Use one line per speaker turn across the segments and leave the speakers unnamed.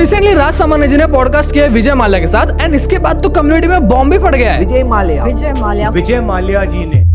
Recently राज सामान्य जी ने podcast किया विजय माल्या के साथ एंड इसके बाद तो कम्युनिटी में बॉम्ब भी फट गया है।
विजय माल्या जी ने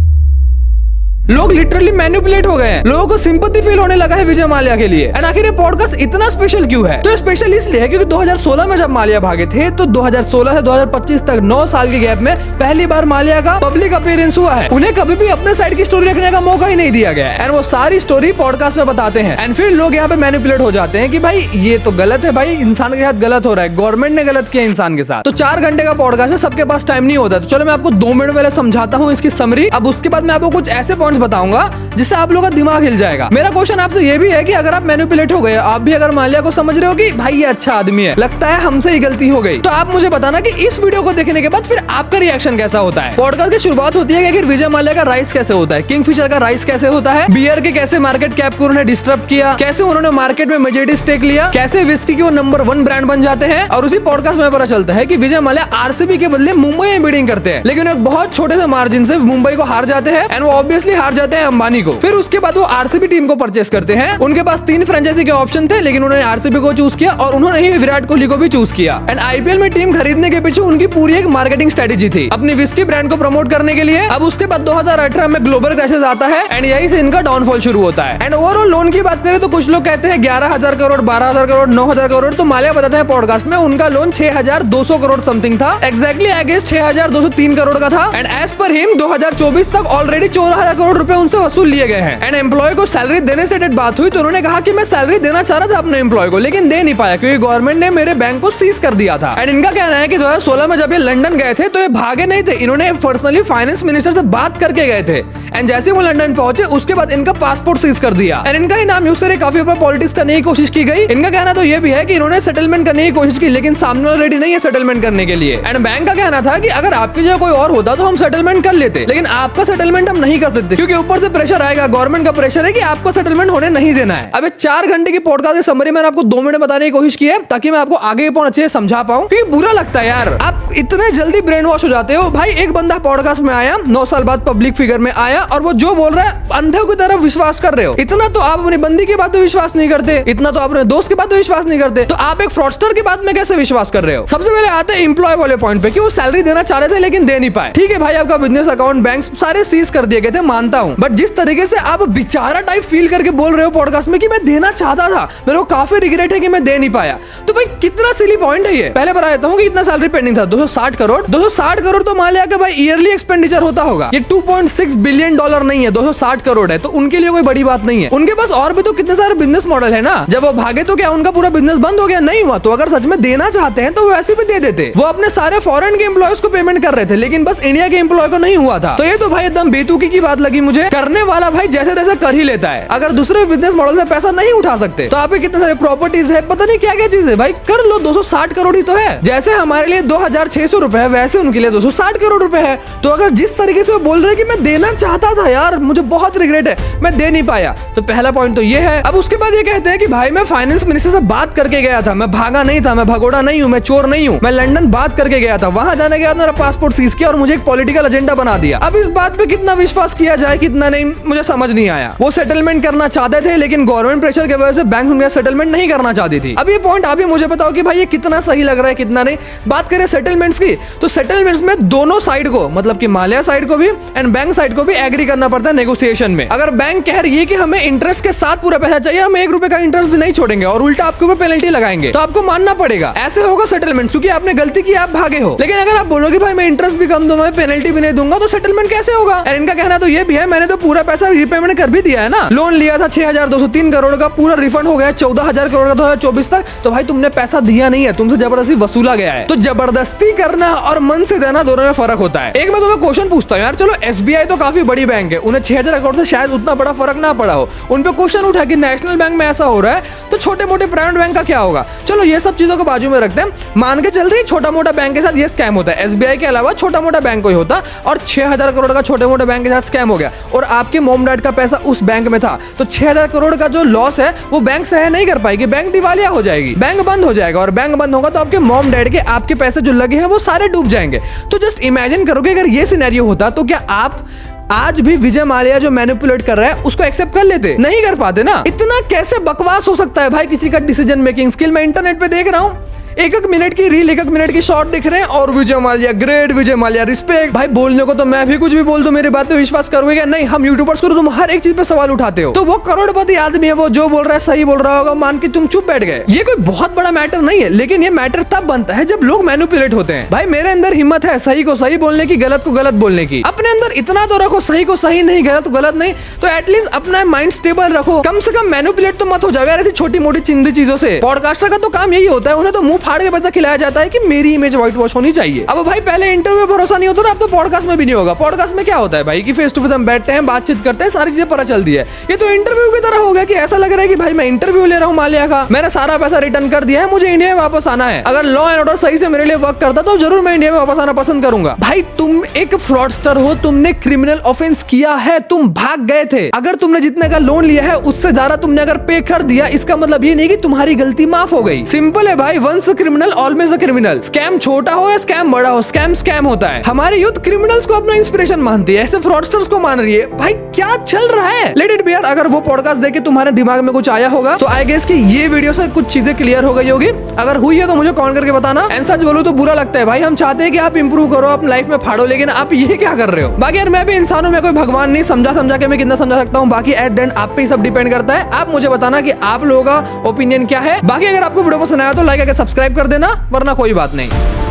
लोग लिटरली मैनिपुलेट हो गए हैं, लोगों को सिंपैथी फील होने लगा है विजय माल्या के लिए। एंड आखिर ये पॉडकास्ट इतना स्पेशल क्यों है? तो स्पेशल इसलिए है क्योंकि 2016 में जब माल्या भागे थे तो 2016 से 2025 तक 9 साल के गैप में पहली बार माल्या का पब्लिक अपीयरेंस हुआ है। उन्हें कभी भी अपने साइड की स्टोरी रखने का मौका ही नहीं दिया गया एंड वो सारी स्टोरी पॉडकास्ट में बताते हैं। एंड फिर लोग यहाँ पे मैनिपुलेट हो जाते हैं कि भाई ये तो गलत है, भाई इंसान के साथ गलत हो रहा है, गवर्नमेंट ने गलत किया इंसान के साथ। तो 4 घंटे का पॉडकास्ट है, सबके पास टाइम नहीं होता, तो चलो मैं आपको 2 मिनट पहले समझाता हूँ इसकी समरी। अब उसके बाद मैं आपको कुछ ऐसे पॉइंट्स बताऊंगा जिससे आप लोगों का दिमाग हिल जाएगा। मेरा क्वेश्चन आपसे ये भी है कि अगर आप मैनिपुलेट हो गए, आप भी अगर माल्या को समझ रहे हो कि भाई ये अच्छा आदमी है, लगता है हमसे ही गलती हो गई, तो आप मुझे बताना कि इस वीडियो को देखने के बाद फिर आपका रिएक्शन कैसा होता है। पॉडकास्ट की शुरुआत होती है कि विजय माल्या का राइस कैसे होता है, किंगफिशर का राइस कैसे होता है, बियर के कैसे मार्केट कैप को उन्होंने डिस्टर्ब किया, कैसे उन्होंने मार्केट में मेजॉरिटी स्टेक लिया, कैसे विस्की के वो नंबर 1 ब्रांड बन जाते हैं। और उसी पॉडकास्ट में पता चलता है कि विजय माल्या आरसीबी के बदले मुंबई में बिडिंग करते हैं, लेकिन एक बहुत छोटे से मार्जिन से मुंबई को हार जाते हैं एंड वो ऑब्वियसली हार जाते हैं अंबानी को। फिर उसके बाद वो आरसीबी टीम को परचेस करते हैं। उनके पास 3 फ्रेंचाइजी के ऑप्शन थे, लेकिन उन्होंने आरसीबी को चूज किया और उन्होंने ही विराट कोहली को भी चूज किया। एंड आईपीएल में टीम खरीदने के पीछे उनकी पूरी एक मार्केटिंग स्ट्रेटेजी थी अपनी विस्की ब्रांड को प्रमोट करने के लिए। अब उसके बाद 2018 में ग्लोबल क्राइसिस आता है एंड यही से इनका डाउनफॉल शुरू होता है। एंड ओवरऑल लोन की बात करें तो कुछ लोग कहते हैं 11,000 करोड़, 12,000 करोड़, 9,000 करोड़, तो माल्या बताते हैं पॉडकास्ट में उनका लोन 6,200 करोड़ समथिंग था। एक्जैक्टली आई गेस 6,203 करोड़ का था। एंड एज पर हिम 2024 तक ऑलरेडी 14,000 करोड़ रुपए उनसे वसूल लिए गए हैं। एंड एम्प्लॉय को सैलरी देने से बात हुई तो उन्होंने कहा कि मैं सैलरी देना चाह रहा था अपने एम्प्लॉय को, लेकिन दे नहीं पाया क्योंकि गवर्नमेंट ने मेरे बैंक को सीज कर दिया था। एंड इनका कहना है कि 2016 में जब ये लंदन गए थे तो ये भागे नहीं थे, इन्होंने पर्सनली फाइनेंस मिनिस्टर से बात करके गए थे। एंड जैसे वो लंदन पहुंचे उसके बाद इनका पासपोर्ट सीज कर दिया एंड इनका ही नाम यूज करके काफी ऊपर पॉलिटिक्स करने की कोशिश की गई। इनका कहना तो ये भी है कि इन्होंने सेटलमेंट करने की कोशिश की, लेकिन सामने वाला रेडी नहीं है सेटलमेंट करने के लिए। एंड बैंक का कहना था कि अगर आपकी जगह कोई और होता तो हम सेटलमेंट कर लेते, लेकिन आपका सेटलमेंट हम नहीं कर सकते क्योंकि ऊपर से प्रेशर आएगा, गवर्नमेंट का प्रेशर है कि आपका सेटलमेंट होने नहीं देना है। अब 4 घंटे की पॉडकास्ट की समरी मैंने आपको 2 मिनट बताने की कोशिश की है ताकि मैं आपको आगे पॉइंट अच्छे से समझा पाऊं, क्योंकि बुरा लगता है यार आप इतने जल्दी ब्रेन वॉश हो जाते हो। भाई एक बंदा पॉडकास्ट में आया, 9 साल बाद पब्लिक फिगर में आया और वो जो बोल रहा है अंधे की तरफ विश्वास कर रहे हो। इतना तो आप अपनी बंदी की बात पे विश्वास नहीं करते, इतना तो आप अपने दोस्त की बात पे विश्वास नहीं करते, तो आप एक फ्रॉडस्टर की बात में कैसे विश्वास कर रहे हो? सबसे पहले आते हैं एम्प्लॉय वाले पॉइंट पे कि वो सैलरी देना चाह रहे थे लेकिन दे नहीं पाए। ठीक है भाई, आपका बिजनेस अकाउंट बैंक सारे सीज कर दिए गए थे, मानता हूं, बट जिस तरीके से आप बेचारा टाइप फील करके बोल रहे हो पॉडकास्ट में कि मैं देना चाहता था, मेरे को काफी रिग्रेट है कि मैं दे नहीं पाया, तो भाई कितना सिली पॉइंट है ये। पहले बता देता हूं कि इतना सैलरी पेंडिंग था 260 करोड़। 260 करोड़ तो माल्या का भाई ईयरली एक्सपेंडिचर होता होगा, ये $2.6 बिलियन नहीं है, 260 करोड़ है, तो उनके लिए कोई बड़ी बात नहीं है। उनके पास और भी तो कितने सारे बिजनेस मॉडल है ना। जब वो भागे तो क्या उनका पूरा बिजनेस बंद हो गया? नहीं हुआ। तो अगर सच में देना चाहते हैं तो वो ऐसे भी दे देते। वो अपने सारे फॉरेन के एम्प्लॉयज को पेमेंट कर रहे थे, लेकिन बस इंडिया के एम्प्लॉय को नहीं हुआ था। तो ये तो भाई एकदम बेतुकी की बात लगी मुझे। करने वाला भाई जैसे तैसे कर ही लेता है। अगर दूसरे बिजनेस मॉडल से पैसा नहीं उठा सकते तो आप कितने सारे प्रॉपर्टीज है, पता नहीं क्या क्या चीज है, भाई कर लो। 260 करोड़ ही तो है। जैसे हमारे लिए 2,600 रुपए है, वैसे उनके लिए 260 करोड़ रुपए है। तो अगर जिस तरीके से वो बोल रहे हैं कि मैं देना चाहता था यार, मुझे बहुत रिग्रेट है, मैं दे नहीं पाया, तो पहला पॉइंट तो ये है। अब उसके बाद ये कहते हैं कि भाई मैं फाइनेंस मिनिस्टर से बात करके गया था, मैं भागा नहीं था, मैं भगोड़ा नहीं हूँ, मैं चोर नहीं हूँ, मैं लंदन बात करके गया था, वहां जाने के बाद मेरा पासपोर्ट सीज किया और मुझे एक पॉलिटिकल एजेंडा बना दिया। अब इस बात पे कितना विश्वास किया जाए कितना नहीं, मुझे समझ नहीं आया। वो सेटलमेंट करना चाहते थे लेकिन गवर्नमेंट प्रेशर की वजह से बैंक उनका सेटलमेंट नहीं करना चाहती थी। अब ये पॉइंट आप ही मुझे बताओ कि भाई ये कितना सही लग रहा है कितना नहीं। बात करें सेटलमेंट्स की, तो सेटलमेंट्स में दोनों साइड को, मतलब कि माल्या साइड को भी एंड बैंक साइड को भी एग्री करना पड़ता है नेगोशिएशन में। अगर बैंक कह रही है कि हमें इंटरेस्ट के साथ पूरा पैसा चाहिए, हम 1 रुपए का इंटरेस्ट भी नहीं छोड़ेंगे और उल्टा आपके ऊपर पेनल्टी लगाएंगे, तो आपको मानना पड़ेगा। ऐसे होगा सेटलमेंट, क्योंकि आपने गलती की, आप भागे हो। लेकिन अगर आप बोलोगे भाई मैं इंटरेस्ट भी कम दूंगा, पेनल्टी भी नहीं दूंगा, तो सेटलमेंट कैसे होगा? और इनका कहना तो ये भी है, मैंने तो पूरा पैसा रिपेमेंट कर भी दिया है ना। लोन लिया था 6,203 करोड़ का, पूरा रिफंड हो गया 14,000 करोड़ का 2024 तक। तो भाई तुमने पैसा दिया नहीं है, तुमसे जबरदस्ती वसूला गया है। तो जबरदस्ती करना और मन से देना दोनों में फर्क होता है। एक मैं तुम्हें क्वेश्चन पूछता हूँ यार, चलो SBI तो काफी बड़ी बैंक है, उन्हें 6,000 करोड़ से शायद उतना बड़ा फर्क ना पड़ा हो। उन पे क्वेश्चन उठा कि नेशनल बैंक में ऐसा हो रहा है, तो छोटे मोटे प्राइवेट बैंक का क्या होगा? चलो ये सब चीजों को बाजू में रखते हैं, मान के चलते हैं छोटा मोटा बैंक के साथ ये स्कैम होता है। SBI के अलावा छोटा मोटा बैंक कोई होता और 6,000 करोड़ का छोटे मोटे बैंक के साथ स्कैम हो गया और आपके मॉम डैड का पैसा उस बैंक में था, तो 6,000 करोड़ का जो लॉस है वो बैंक सह नहीं कर पाएगी, बैंक दिवालिया हो जाएगी, बैंक बंद हो जाएगा। और बैंक बंद होगा तो आपके मॉम डैड के आपके पैसे जो लगे हैं वो सारे डूब जाएंगे। तो जस्ट इमेजिन करोगे अगर ये सिनेरियो होता तो क्या आप आज भी विजय माल्या जो मैनिपुलेट कर रहा है उसको एक्सेप्ट कर लेते? नहीं कर पाते ना। इतना कैसे बकवास हो सकता है भाई किसी का डिसीजन मेकिंग स्किल। मैं इंटरनेट पे देख रहा हूँ, एक मिनट की रील, 1 मिनट की शॉर्ट दिख रहे हैं और विजय माल्या ग्रेट, विजय माल्या रिस्पेक्ट। भाई बोलने को तो मैं भी कुछ भी बोल दूं, मेरी बात पे विश्वास करोगे क्या? नहीं, हम यूट्यूबर्स को तो तुम हर एक चीज पे सवाल उठाते हो। तो वो करोड़पति आदमी है, वो जो बोल रहा है सही बोल रहा होगा, मान के तुम चुप बैठ गए। ये कोई बहुत बड़ा मैटर नहीं है, लेकिन ये मैटर तब बनता है जब लोग मैनिपुलेट होते हैं। भाई मेरे अंदर हिम्मत है सही को सही बोलने की, गलत को गलत बोलने की। अपने अंदर इतना तो रखो, सही को सही नहीं, गलत को गलत नहीं, तो एटलीस्ट अपना माइंड स्टेबल रखो। कम से कम मैनिपुलेट तो मत हो जाओ यार ऐसी छोटी मोटी चिंदी चीजों से। पॉडकास्टर का तो काम यही होता है, उन्हें तो मुंह फाड़ के पैसा खिलाया जाता है कि मेरी इमेज व्हाइट वॉश होनी चाहिए। अब भाई पहले इंटरव्यू में भरोसा नहीं होता, अब तो पॉडकास्ट में भी नहीं होगा। पॉडकास्ट में क्या होता है भाई कि फेस टू फेस हम बैठते हैं, बातचीत करते हैं, सारी चीजें पता चलती है। ये तो इंटरव्यू की तरह हो गया कि ऐसा लग रहा है कि भाई मैं इंटरव्यू ले रहा हूँ माल्या का, मैंने सारा पैसा रिटर्न कर दिया है, मुझे इंडिया में वापस आना है। अगर लॉ एंड ऑर्डर सही से मेरे लिए वर्क करता तो जरूर मैं इंडिया में वापस आना पसंद करूंगा। भाई तुम एक फ्रॉडस्टर हो, तुमने क्रिमिनल ऑफेंस किया है, तुम भाग गए थे। अगर तुमने जितने का लोन लिया है उससे ज्यादा तुमने अगर पे कर दिया, इसका मतलब ये नहीं कि तुम्हारी गलती माफ हो गई। सिंपल है भाई, once a criminal always a criminal. Scam छोटा हो या स्कैम बड़ा हो, स्कैम स्कैम होता है। हमारी यूथ क्रिमिनल्स को अपना इंस्पिरेशन मानती है, ऐसे फ्रॉडस्टर्स को मान रही है। भाई क्या चल रहा है? लेट इट बी यार। अगर वो पॉडकास्ट देख के तुम्हारे दिमाग में कुछ आया होगा तो आई गेस कि ये वीडियो से कुछ चीजें क्लियर हो गई होगी। अगर हुई है तो मुझे कमेंट करके बताना। एंड सच बोलूं तो बुरा लगता है भाई, हम चाहते हैं कि आप इंप्रूव करो, अपनी लाइफ में फाड़ो, लेकिन आप ये क्या कर रहे हो? बाकी यार मैं भी इंसान हूं, मैं कोई भगवान नहीं। समझा के मैं कितना समझा सकता हूँ, बाकी एट द एंड आप पे ही सब डिपेंड करता है। आप मुझे बताना कि आप लोगों का ओपिनियन क्या है। बाकी अगर आपको वीडियो पसंद आया तो लाइक करके सब्सक्राइब कर देना, वरना कोई बात नहीं।